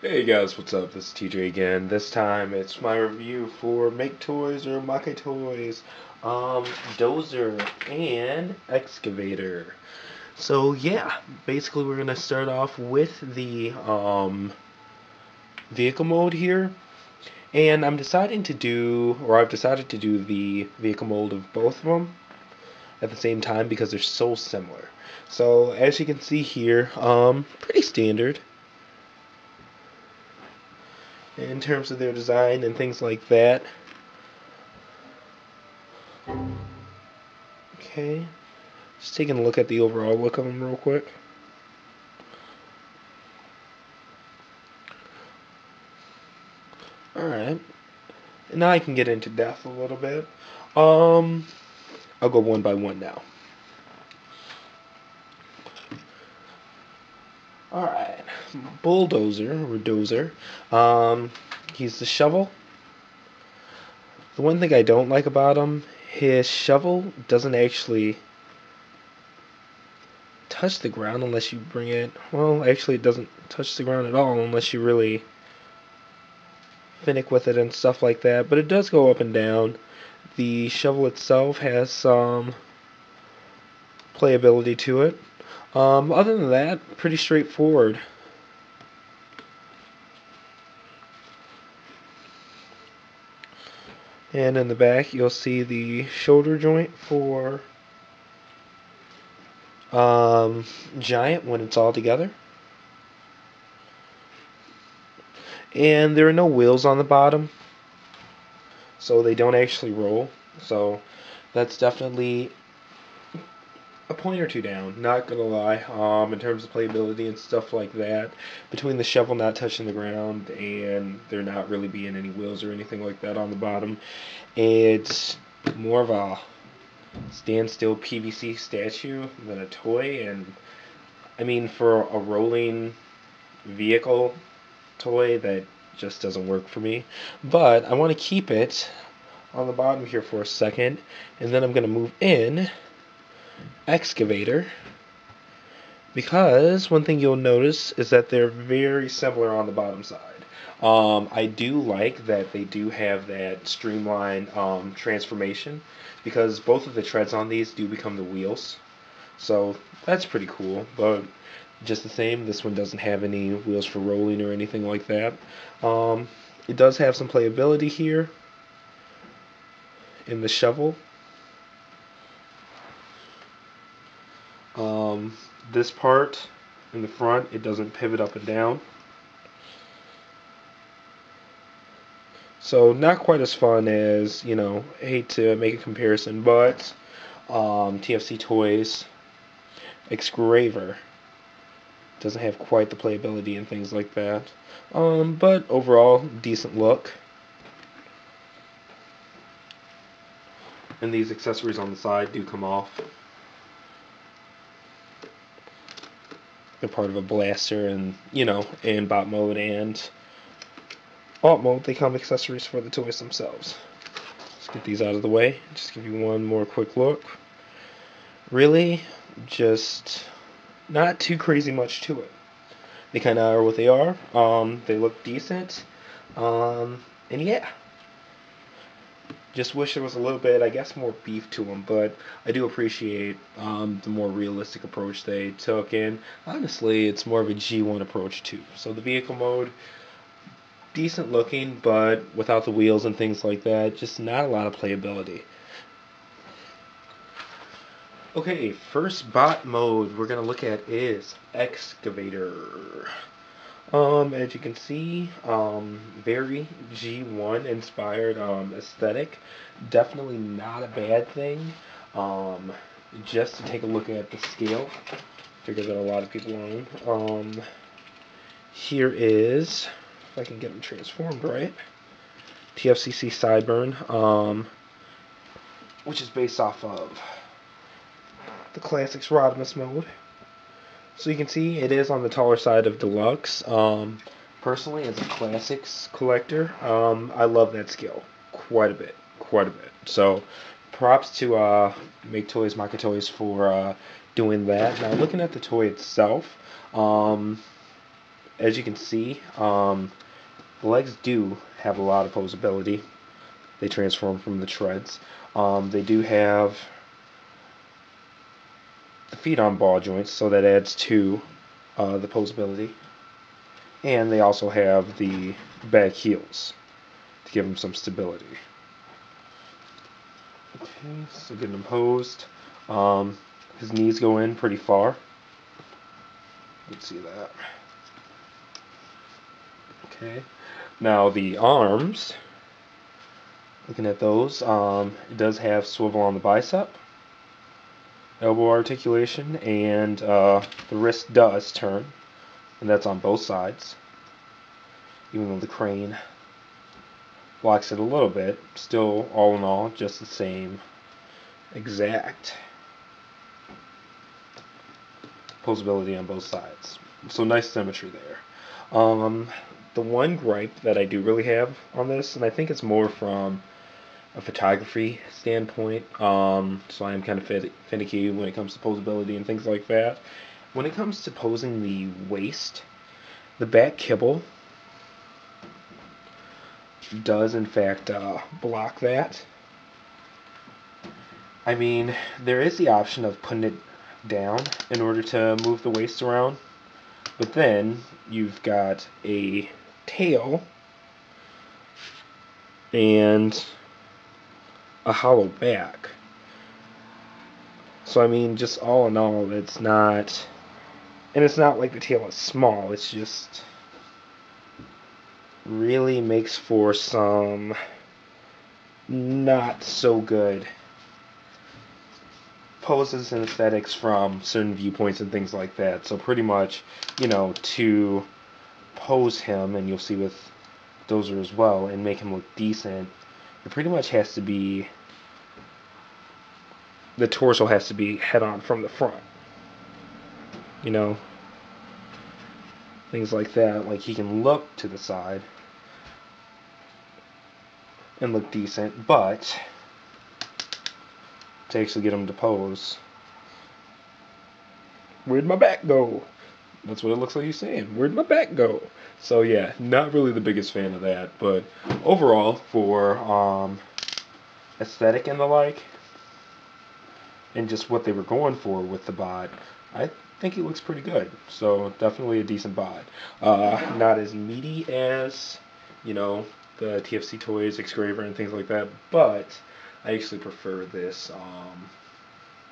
Hey guys, what's up? This is TJ again. This time it's my review for MakeToys or MakeToys, Dozer and Excavator. So yeah, basically we're gonna start off with the vehicle mode here, and I've decided to do the vehicle mode of both of them at the same time because they're so similar. So as you can see here, pretty standard in terms of their design and things like that. Okay, just taking a look at the overall look of them real quick. Alright, now I can get into depth a little bit. I'll go one by one now. Alright, Bulldozer, or Dozer. He's the shovel. The one thing I don't like about him, his shovel doesn't actually touch the ground unless you bring it. Well, actually, it doesn't touch the ground at all unless you really finick with it and stuff like that. But it does go up and down. The shovel itself has some playability to it. Other than that, pretty straightforward. And in the back, you'll see the shoulder joint for Giant when it's all together. And there are no wheels on the bottom, so they don't actually roll. So that's definitely a point or two down, not gonna lie, in terms of playability and stuff like that. Between the shovel not touching the ground and there not really being any wheels or anything like that on the bottom, it's more of a standstill PVC statue than a toy. And I mean, for a rolling vehicle toy, that just doesn't work for me. But I want to keep it on the bottom here for a second, and then I'm going to move in Excavator, because one thing you'll notice is that they're very similar on the bottom side. I do like that they do have that streamlined transformation, because both of the treads on these do become the wheels. So that's pretty cool. But just the same, this one doesn't have any wheels for rolling or anything like that. It does have some playability here in the shovel. This part in the front, it doesn't pivot up and down. So not quite as fun as, I hate to make a comparison, but TFC Toys Excavator doesn't have quite the playability and things like that. But overall, decent look. And these accessories on the side do come off. They're part of a blaster, and in bot mode and alt mode, they come accessories for the toys themselves. Let's get these out of the way. Just give you one more quick look. Really, just not too crazy much to it. They kind of are what they are. They look decent. And yeah. Just wish there was a little bit, I guess, more beef to them, but I do appreciate the more realistic approach they took, and honestly, it's more of a G1 approach too. So the vehicle mode, decent looking, but without the wheels and things like that, just not a lot of playability. Okay, first bot mode we're gonna look at is Excavator. As you can see, very G1 inspired aesthetic. Definitely not a bad thing. Just to take a look at the scale, figure that a lot of people own. Here is, if I can get them transformed right, TFCC Sideburn, which is based off of the Classics Rodimus mode. So you can see it is on the taller side of deluxe. Personally, as a classics collector, I love that scale quite a bit, So props to MakeToys for doing that. Now looking at the toy itself, as you can see, the legs do have a lot of posability. They transform from the treads. They do have the feet on ball joints, so that adds to the posability. And they also have the back heels to give them some stability. Okay, so getting him posed. His knees go in pretty far. Let's see that. Okay. Now the arms, looking at those, it does have swivel on the bicep, elbow articulation, and the wrist does turn, and that's on both sides. Even though the crane blocks it a little bit, still all in all just the same exact posability on both sides. So nice symmetry there. The one gripe that I do really have on this, and I think it's more from a photography standpoint, so I am kind of finicky when it comes to posability and things like that. When it comes to posing the waist, the back kibble does in fact block that. I mean, there is the option of putting it down in order to move the waist around, but then you've got a tail and a hollow back. So I mean, just all in all, it's not, and it's not like the tail is small, it's just really makes for some not so good poses and aesthetics from certain viewpoints and things like that. So pretty much, you know, to pose him, and you'll see with Dozer as well, and make him look decent, it pretty much has to be, the torso has to be head on from the front. You know, things like that. Like he can look to the side and look decent, but to actually get him to pose, where'd my back go? That's what it looks like he's saying. Where'd my back go? So yeah, not really the biggest fan of that, but overall, for aesthetic and the like, and just what they were going for with the bod, I think it looks pretty good. So definitely a decent bod. Not as meaty as, you know, the TFSource, Excavator, and things like that, but I actually prefer this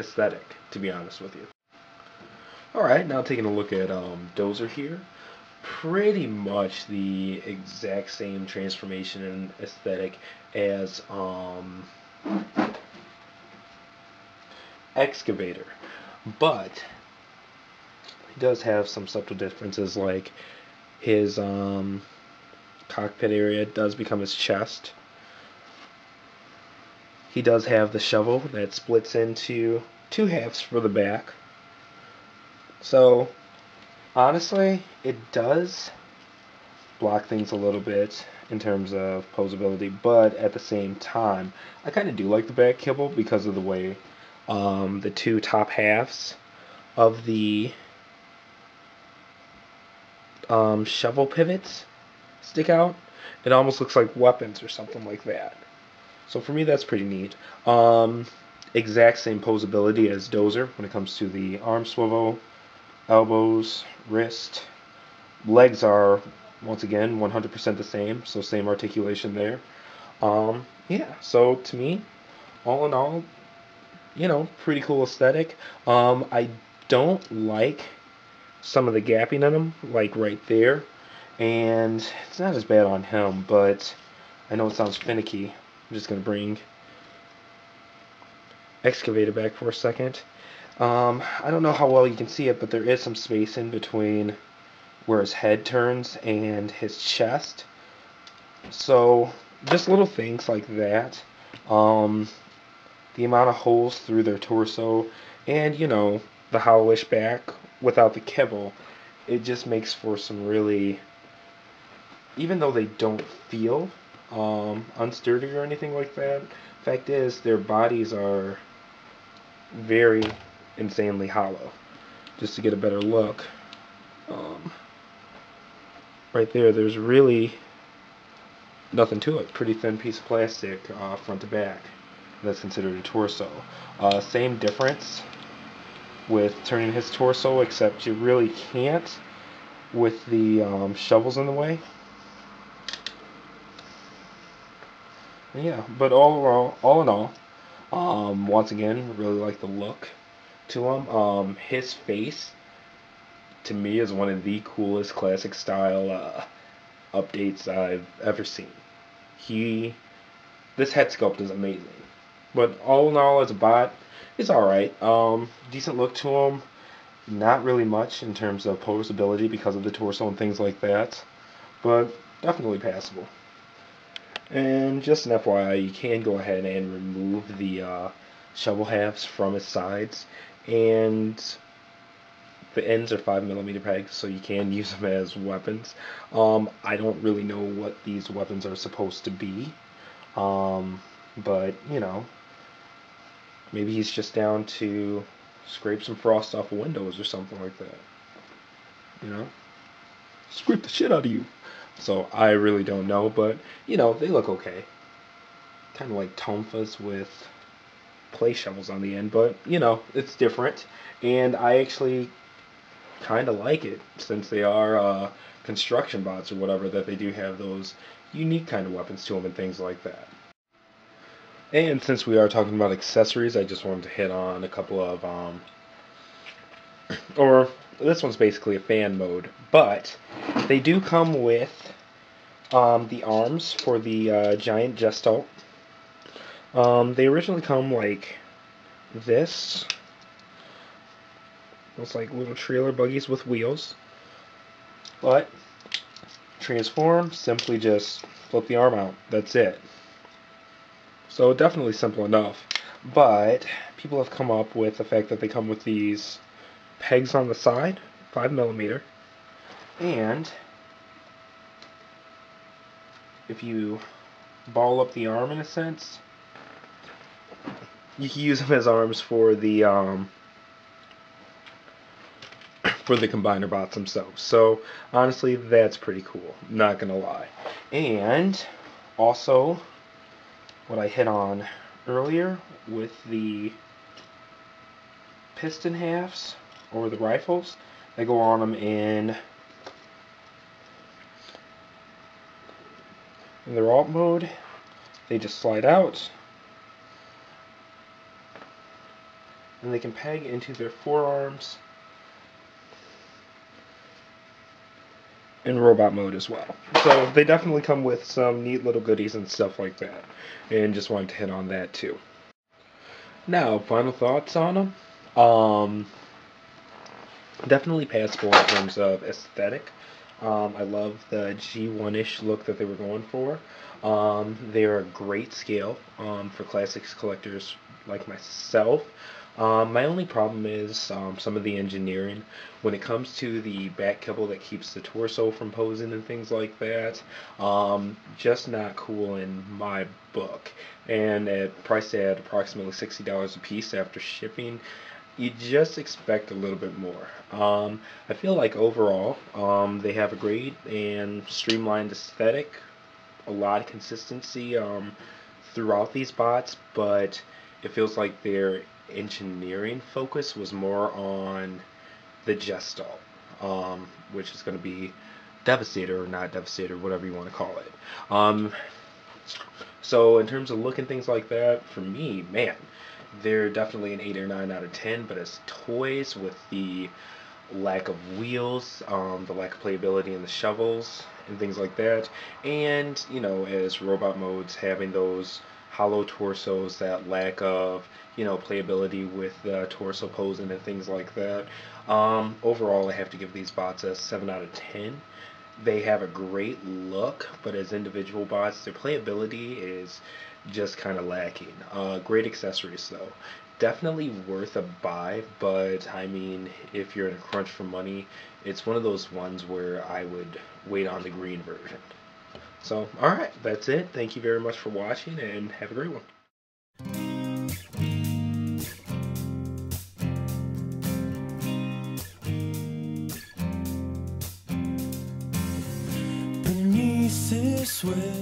aesthetic, to be honest with you. Alright, now taking a look at Dozer here. Pretty much the exact same transformation and aesthetic as Excavator, but he does have some subtle differences, like his cockpit area does become his chest. He does have the shovel that splits into two halves for the back. So honestly, it does block things a little bit in terms of posability, but at the same time, I kind of do like the back kibble because of the way the two top halves of the shovel pivots stick out. It almost looks like weapons or something like that. So for me, that's pretty neat. Exact same posability as Dozer when it comes to the arm swivel, elbows, wrist. Legs are, once again, 100% the same, so same articulation there. Yeah, so to me, all in all, you know, pretty cool aesthetic. I don't like some of the gapping in them, like right there, and it's not as bad on him, but I know it sounds finicky. I'm just going to bring Excavator back for a second. I don't know how well you can see it, but there is some space in between where his head turns and his chest. So just little things like that. The amount of holes through their torso, and you know, the hollowish back without the kibble, it just makes for some really, even though they don't feel unsturdy or anything like that, fact is their bodies are very insanely hollow. Just to get a better look, right there, there's really nothing to it. Pretty thin piece of plastic front to back. That's considered a torso. Same difference with turning his torso, except you really can't with the shovels in the way. Yeah, but all in all, once again, really like the look to him. His face, to me, is one of the coolest classic style updates I've ever seen. This head sculpt is amazing. But all in all, as a bot, it's alright. Decent look to him. Not really much in terms of posability because of the torso and things like that. But definitely passable. And just an FYI, you can go ahead and remove the shovel halves from his sides. And the ends are 5mm pegs, so you can use them as weapons. I don't really know what these weapons are supposed to be. But, you know, maybe he's just down to scrape some frost off of windows or something like that. You know? Scrape the shit out of you. So I really don't know, but, you know, they look okay. Kind of like tonfas with play shovels on the end, but, you know, it's different. And I actually kind of like it, since they are construction bots or whatever, that they do have those unique kind of weapons to them and things like that. And since we are talking about accessories, I just wanted to hit on a couple of, or this one's basically a fan mode, but they do come with the arms for the giant Gestalt. They originally come like this. Looks like little trailer buggies with wheels. But transform, simply just flip the arm out. That's it. So definitely simple enough. But people have come up with the fact that they come with these pegs on the side, 5mm, and if you ball up the arm in a sense, you can use them as arms for the combiner bots themselves. So honestly, that's pretty cool, not gonna lie. And also, what I hit on earlier with the piston halves or the rifles, they go on them in their alt mode. They just slide out, and they can peg into their forearms in robot mode as well. So they definitely come with some neat little goodies and stuff like that, and just wanted to hit on that too. Now, final thoughts on them. Definitely passable in terms of aesthetic. I love the G1-ish look that they were going for. They're a great scale for classics collectors like myself. My only problem is some of the engineering. When it comes to the back kibble that keeps the torso from posing and things like that, just not cool in my book. And priced at approximately $60 a piece after shipping, you just expect a little bit more. I feel like overall, they have a great and streamlined aesthetic, a lot of consistency throughout these bots, but it feels like their engineering focus was more on the Gestalt, which is going to be Devastator or not Devastator, whatever you want to call it. So in terms of look and things like that, for me, man, they're definitely an 8 or 9 out of 10, but as toys, with the lack of wheels, the lack of playability in the shovels and things like that, and, you know, as robot modes, having those hollow torsos, that lack of, you know, playability with the torso posing and things like that, overall I have to give these bots a 7 out of 10. They have a great look, but as individual bots, their playability is just kind of lacking. Great accessories though. Definitely worth a buy, but I mean, if you're in a crunch for money, it's one of those ones where I would wait on the green version. So, alright, that's it. Thank you very much for watching, and have a great one. this way.